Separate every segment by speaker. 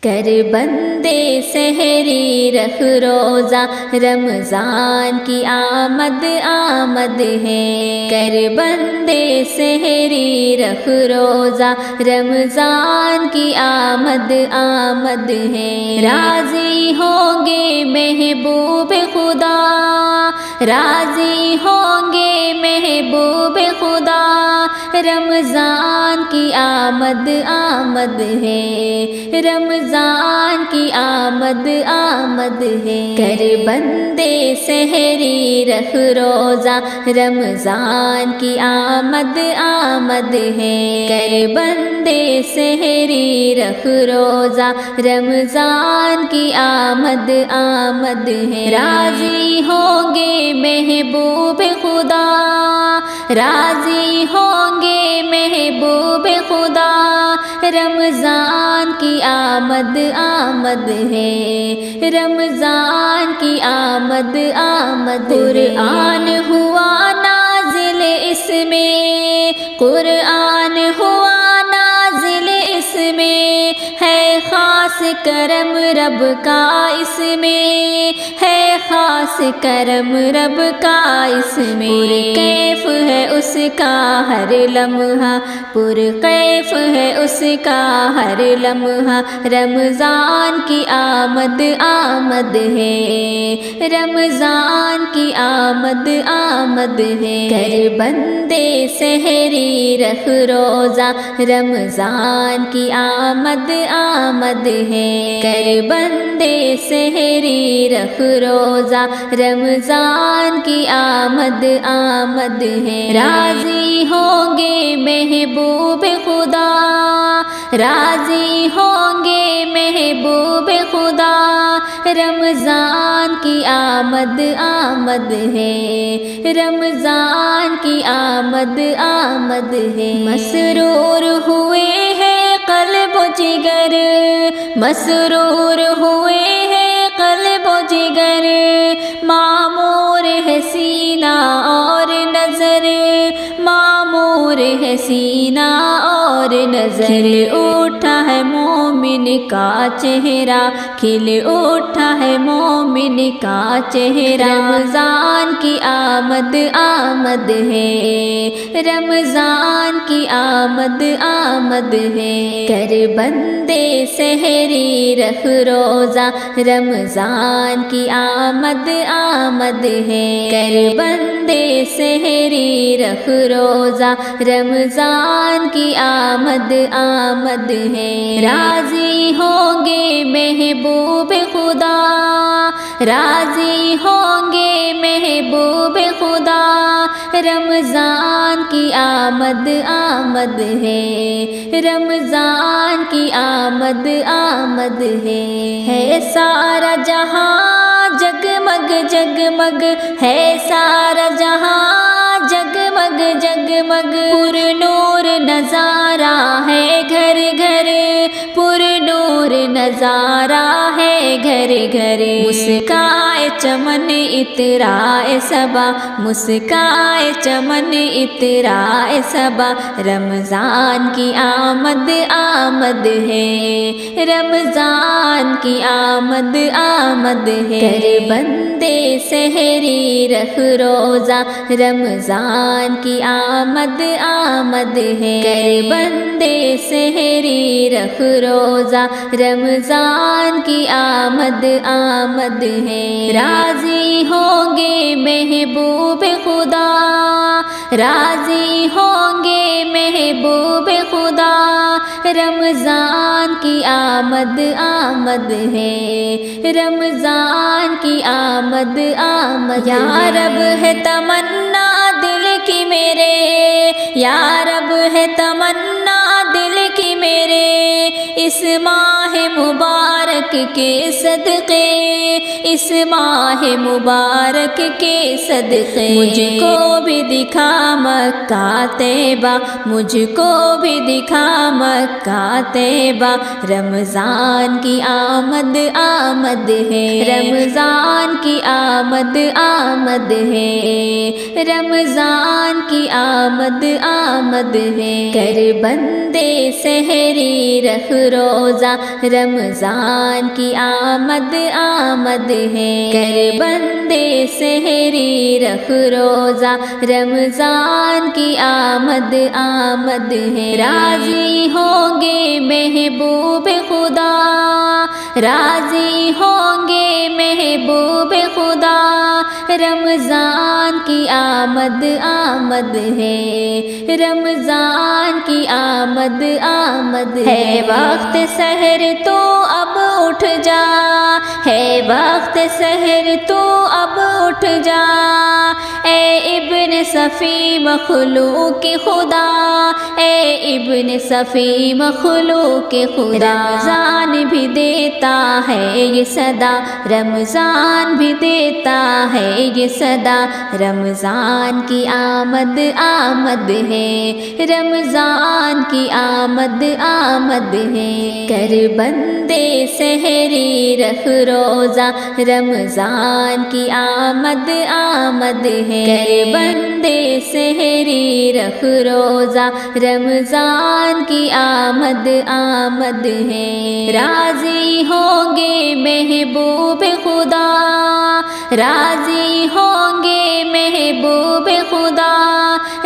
Speaker 1: کر بندے سحری رکھ روزہ رمضان کی آمد آمد ہے، کر بندے سحری رکھ روزہ رمضان کی آمد آمد ہے۔ راضی ہوں گے محبوب خدا، راضی ہوں گے محبوب خدا، رمضان کی آمد آمد ہے، رمضان کی آمد آمد ہے۔ کر بندے سحری رکھ روزہ رمضان کی آمد آمد ہے، کر بندے سحری رکھ روزہ رمضان کی آمد آمد ہے۔ راضی ہوں گے محبوب خدا، راضی ہوں گے محبوب خدا، رمضان کی آمد آمد ہے، رمضان کی آمد آمد ہے۔ قرآن ہوا نازل اس میں، قرآن ہوا نازل اس میں، ہے خاص کرم رب کا اس میں، ہے خاص کرم رب کا اس میں۔ کیف ہے اس کا ہر لمحہ، پر کیف ہے اس کا ہر لمحہ، رمضان کی آمد آمد ہے، رمضان کی آمد آمد ہے۔ کر بندے سحری رکھ روزہ رمضان کی آمد آمد ہے، کر بندے سحری رکھ روزہ رمضان کی آمد آمد ہے۔ راضی ہوں گے محبوب خدا، راضی ہوں گے محبوب خدا، رمضان کی آمد آمد ہے، رمضان کی آمد آمد ہے۔ مسرور ہوئے ہیں قلب و جگر، مسرور ہوئے ہیں قلب و جگر، معمور ہے سینہ اور نظر، معمور ہے سینہ اور نظر۔ کھل اٹھا ہے مومن کا چہرہ، کھل اٹھا ہے مومن کا چہرہ، رمضان کی آمد آمد ہے، رمضان کی آمد آمد ہے۔ کر بندے سحری رکھ روزہ رمضان کی آمد آمد ہے، کر بندے سحری رکھ روزہ رمضان کی آمد آمد ہے۔ راضی ہوں گے محبوب خدا، راضی ہوں گے محبوب خدا، رمضان کی آمد آمد ہے، رمضان کی آمد آمد ہے۔ سارا جہاں جگمگ جگمگ، ہے سارا جہاں جگمگ جگمگ، پر نور نظارہ ہے گھر گھر، پر نور نظارہ ہے گھر گھر۔ مسکائے چمن اترائے صبا، مسکائے چمن اترائے صبا، رمضان کی آمد آمد ہے، رمضان کی آمد آمد ہے۔ کر بندے سحری رکھ روزہ رمضان کی آمد آمد ہے، کر بندے سحری رکھ روزہ رمضان کی آمد آمد ہے۔ راضی ہوں گے محبوب خدا، راضی ہوں گے محبوب خدا، رمضان کی آمد آمد ہے، رمضان کی آمد آمد۔ یا رب ہے تمنا دل کی میرے، یا رب ہے تمنا دل کی میرے، اس ماہ مبارک کے صدقے، اس ماہ مبارک کے صدقے، مجھ کو بھی دکھا مکہ طیبہ، مجھ کو بھی دکھا مکہ طیبہ، رمضان کی آمد آمد ہے، رمضان کی آمد آمد ہے، رمضان کی آمد آمد ہے۔ کر بندے سحری رکھ روزہ رمضان کی آمد آمد ہے، کر بندے سحری رکھ روزہ، رمضان کی آمد آمد ہے، راضی ہوں گے محبوب خدا، راضی ہوں گے محبوب خدا، رمضان کی آمد آمد ہے، رمضان کی آمد آمد ہے، وقت سحر تو اب اٹھ جا، ہے وقت سحر تو اب اٹھ جا، اے ابن صفی مخلوق خدا، اے ابن صفی مخلوق خدا، رمضان بھی دیتا ہے یہ صدا، رمضان بھی دیتا ہے یہ صدا، رمضان کی آمد آمد ہے، رمضان کی آمد آمد ہے، کر بندے سحری رکھ روزہ، رمضان کی آمد آمد ہے، کر بندے سحری رکھ روزہ، رمضان کی آمد آمد ہے، راضی ہوں گے محبوب خدا، راضی ہوں گے محبوب خدا،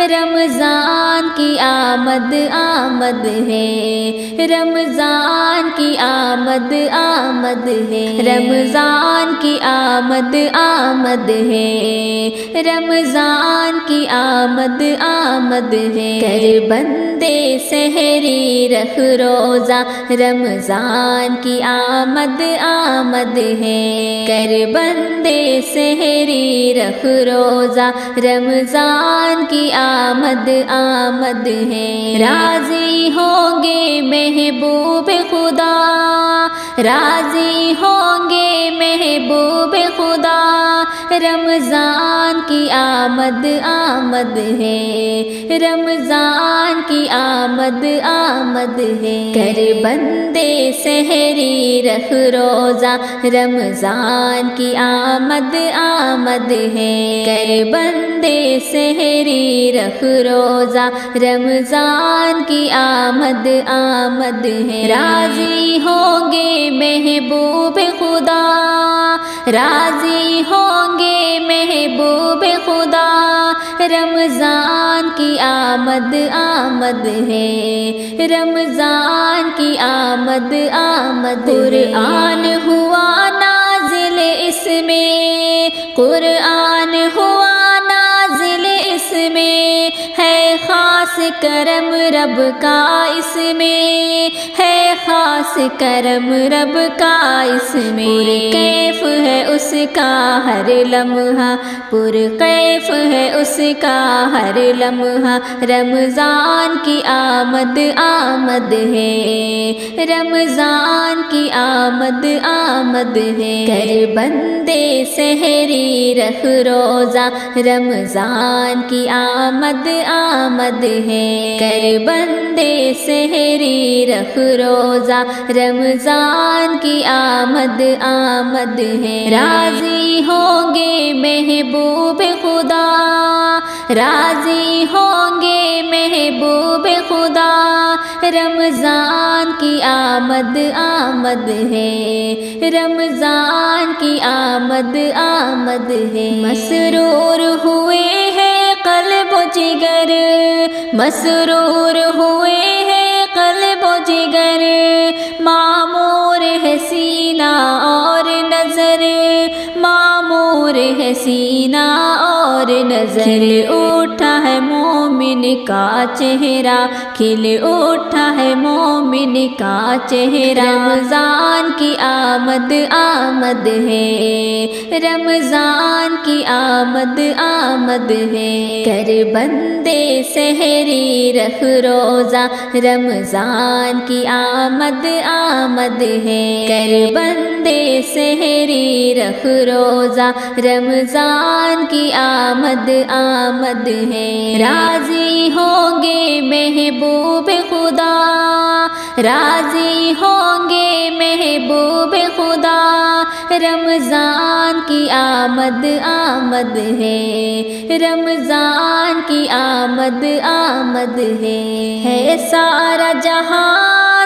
Speaker 1: رمضان کی آمد آمد ہے، رمضان کی آمد آمد ہے، رمضان کی آمد آمد ہے، رمضان کی آمد آمد ہے، کر بندے سحری رکھ روزہ، رمضان کی آمد آمد ہے، کر بندے سحری رکھ روزہ، رمضان کی آمد آمد ہے، راضی ہوں گے محبوب خدا، راضی ہوں گے محبوب خدا، رمضان کی آمد آمد ہے، رمضان کی آمد آمد ہے، کر بندے سحری رکھ روزہ، رمضان کی آمد آمد ہے، کر بندے سحری رکھ روزہ، رمضان کی آمد آمد ہے، راضی ہوں گے محبوب خدا، راضی ہوں گے محبوب خدا، رمضان کی آمد آمد ہے، رمضان کی آمد آمد، قرآن ہوا نازل اس میں، قرآن ہوا نازل اس میں، ہے خاص کرم رب کا اس میں، ہے خاص کرم رب کا اس میں، کیف ہے اس کا ہر لمحہ، پر کیف ہے اس کا ہر لمحہ، رمضان کی آمد آمد ہے، رمضان کی آمد آمد ہے، کر بندے سحری رکھ روزہ، رمضان کی آمد آمد ہے، کر بندے سحری رکھ روزہ، رمضان کی آمد آمد ہے، راضی ہوں گے محبوب خدا، راضی ہوں گے محبوب خدا، رمضان کی آمد آمد ہے، رمضان کی آمد آمد ہے، مسرور ہوئے ہیں قلب و جگر، مسرور ہوئے ہیں قلب و جگر، معمور ہے سینہ اور نظر، معمور ہے سینہ اور نظر، کھل اٹھا ہے مومن کا چہرہ، کھل اٹھا ہے مومن کا چہرہ، رمضان کی آمد آمد ہے، رمضان کی آمد آمد ہے، کر بندے سحری رکھ روزہ، رمضان کی آمد آمد ہے، کر بندے سحری رکھ روزہ، رمضان کی آمد آمد ہے، راضی ہوں گے محبوب خدا، راضی ہوں گے محبوب خدا، رمضان کی آمد آمد ہے، رمضان کی آمد آمد ہے، سارا جہاں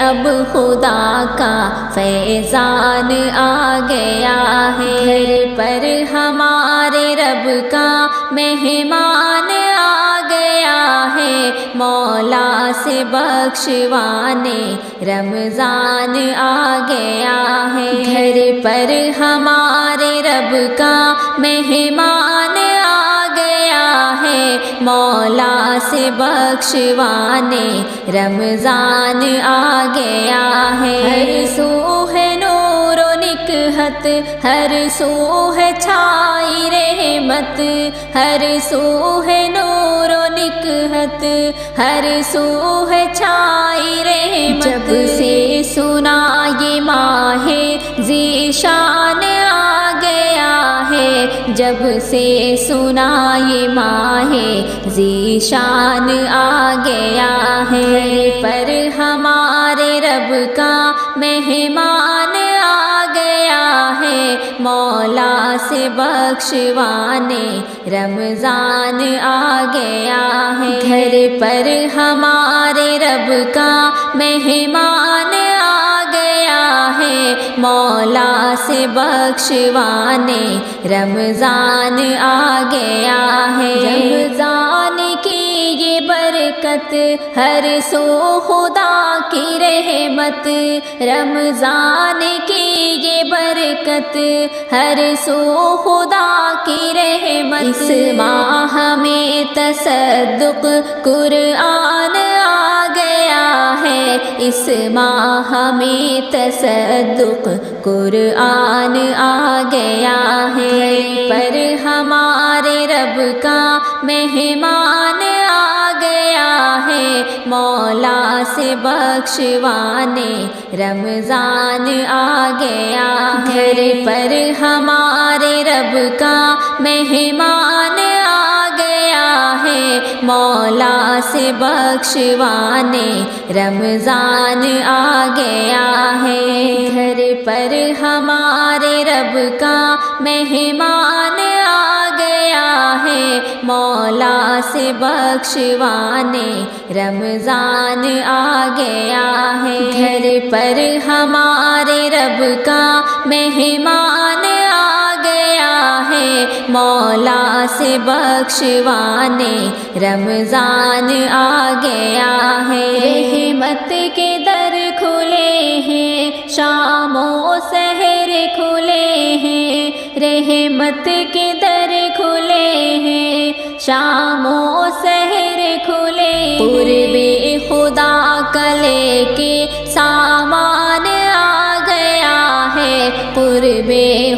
Speaker 1: اب خدا کا فیضان آ گیا ہے، گھر پر ہمارے رب کا مہمان آ گیا ہے، مولا سے بخشوانے رمضان آ گیا ہے، گھر پر ہمارے رب کا مہمان آ گیا ہے، مولا سے بخشوانے رمضان آ گیا ہے، ہر سو ہے نور و نکہت، ہر سو ہے چھائی رحمت، ہر سو ہے نور و نکہت، ہر سو ہے چھائی رحمت، جب سے سنا یہ ماہ ذیشان آ گیا ہے، جب سے سنا یہ ماہ ذیشان آ گیا ہے، پر ہمارے رب کا مہمان آ گیا ہے، مولا سے بخشوانے رمضان آ گیا ہے، گھر پر ہمارے رب کا مہمان آ گیا ہے، مولا سے بخشوانے رمضان آ گیا ہے، رمضان کی یہ برکت ہر سو خدا کی رحمت، رمضان کی یہ برکت ہر سو خدا کی رحمت، اس ماہ میں تصدق قرآن آ گیا ہے، اس ماہ میں تصدق قرآن آ گیا ہے، پر ہمارے رب کا مہمان آ گیا ہے، مولا سے بخشوانے رمضان آ گیا ہے، گھر پر ہمارے رب کا مہمان آ گیا ہے، مولا سے بخشوانے رمضان آ گیا ہے، گھر پر ہمارے رب کا مہمان آ گیا ہے، مولا سے بخشوانے رمضان آ گیا ہے، گھر پر ہمارے رب کا مہمان آ گیا ہے، مولا سے بخشوانے رمضان آ گیا ہے، رحمت کے در کھلے ہیں، شام و سحر کھلے ہیں، رحمت کے در کھلے ہیں، شام و سحر کھلے، قرب خدا کا لے کے سامان آ گیا ہے، قرب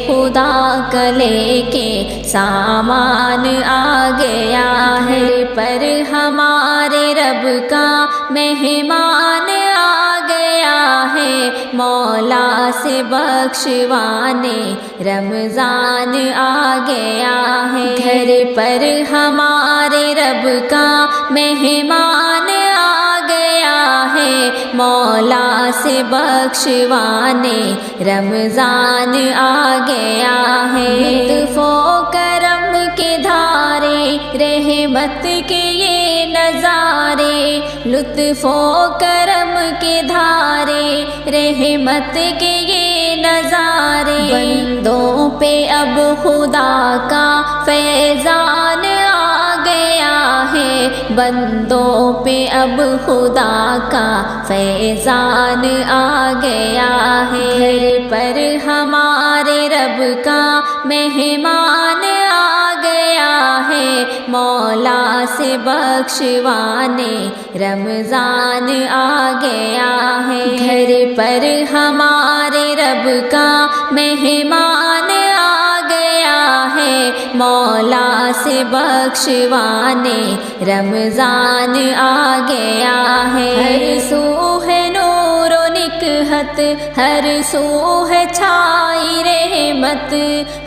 Speaker 1: خدا کا لے کے سامان آ گیا ہے، پر ہمارے رب کا مہمان آ گیا ہے، مولا سے بخشوانے رمضان آ گیا ہے، گھر پر ہمارے رب کا مہمان آ گیا ہے، مولا سے بخشوانے رمضان آ گیا ہے، لطف و کرم کے دھارے رحمت کے یہ نظارے، لطف و کرم کے دھارے رحمت کے یہ نظارے، بندوں پہ اب خدا کا فیضان آ گیا ہے، بندوں پہ اب خدا کا فیضان آ گیا ہے، گھر پر ہمارے رب کا مہمان آ گیا ہے، مولا سے بخشوانے رمضان آ گیا ہے، گھر پر ہمارے رب کا مہمان آ گیا ہے، مولا سے بخشوانے رمضان آ گیا ہے، ہر سو ہے نور و نکہت، ہر سو ہے چھائی رحمت،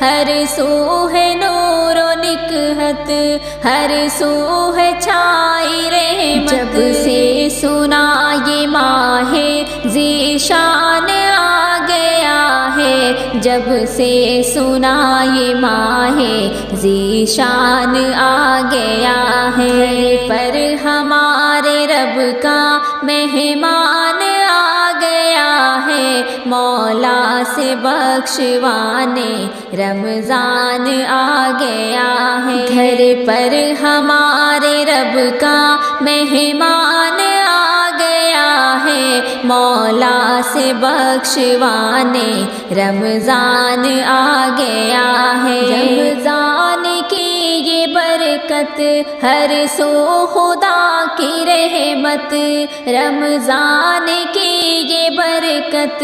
Speaker 1: ہر سو ہے نور و نکہت، ہر سو ہے چھائی رحمت، جب سے سنا یہ ماہ ذیشان آ گیا ہے، جب سے سنا یہ ماہ ذیشان آ گیا ہے، پر ہمارے رب کا مہمان آ گیا ہے، مولا سے بخشوانے رمضان آ گیا ہے، گھر پر ہمارے رب کا مہمان آ گیا ہے، مولا سے بخشوانے رمضان آ گیا ہے، رمضان کی یہ برکت ہر سو خدا کی رحمت، رمضان کی یہ برکت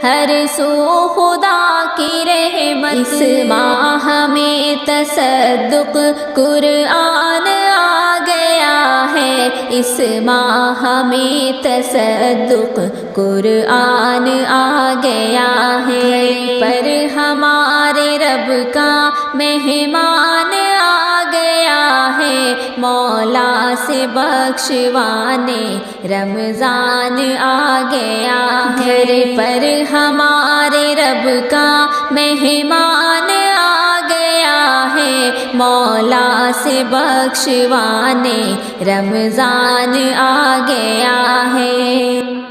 Speaker 1: ہر سو خدا کی رحمت، اس ماہ میں تصدق قرآن آ گیا ہے، اس ماہ میں تصدق قرآن آ گیا ہے، پر ہمارے رب کا مہمان آ گیا ہے، مولا سے بخشوانے رمضان آ گیا ہے، گھر پر ہمارے رب کا مہمان آ گیا ہے، مولا سے بخشوانے رمضان آ گیا ہے۔